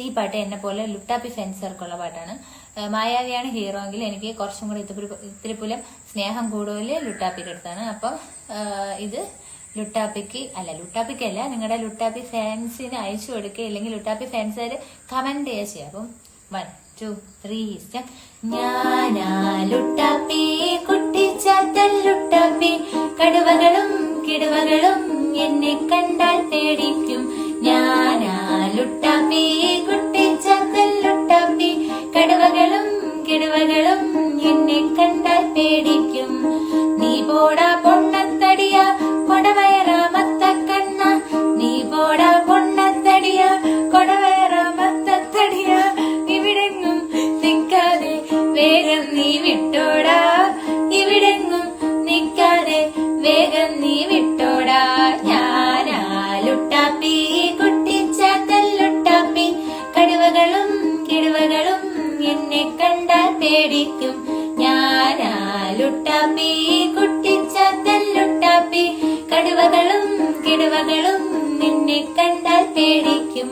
ഈ പാട്ട് എന്നെ പോലെ ലുട്ടാപ്പി ഫാൻസുകാർക്കുള്ള പാട്ടാണ്. മായാവിയാണ് ഹീറോ എങ്കിൽ എനിക്ക് കുറച്ചും കൂടി ഇത്തിരി പോലും സ്നേഹം കൂടുതൽ ലുട്ടാപ്പിക്ക് അടുത്താണ്. അപ്പം ഇത് ലുട്ടാപ്പിക്കല്ല, നിങ്ങളുടെ ലുട്ടാപ്പി ഫാൻസിന് അയച്ചു കൊടുക്കുക, ഇല്ലെങ്കിൽ ലുട്ടാപ്പി ഫാൻസുകാർ കമന്റ് ചെയ്യാം. അപ്പം 1, 2, 3 ഞാനാ ലുട്ടാപ്പി, കുട്ടിച്ചാത്തൽ ലുട്ടാപ്പി, കടുവകളും കിടുവകളും എന്നെ കണ്ടാൽ പേടിക്കും. ഞാനാ ലുട്ടാപ്പി, കുട്ടിച്ചാത്തൽ ലുട്ടാപ്പി, കടുവകളും കിടുവകളും എന്നെ കണ്ടാൽ പേടിക്കും. നീ പോടാ പൊണ്ണത്തടിയ കൊടവയറാമത്ത കണ്ണ, നീ പോടാ പൊണ്ണത്തടിയ കൊടവയറാമത്തടിയ, ഇവിടെങ്ങും നിൽക്കാതെ വേഗം നീ വിട്ടോടാ, ഇവിടെങ്ങും നിൽക്കാതെ വേഗം നീ വിട്ടോടാ. ഞാനാ ലുട്ടാപ്പി, കുട്ടിച്ചാത്തൽ ലുട്ടാപ്പി, കടുവകളും കിടുവകളും എന്നെ കണ്ടാൽ പേടിക്കും. ഞാനാ ലുട്ടാപ്പി, കുട്ടിച്ചാത്തൽ ലുട്ടാപ്പി, കടുവകളും കിടുവകളും നിന്നെ കണ്ടാൽ പേടിക്കും.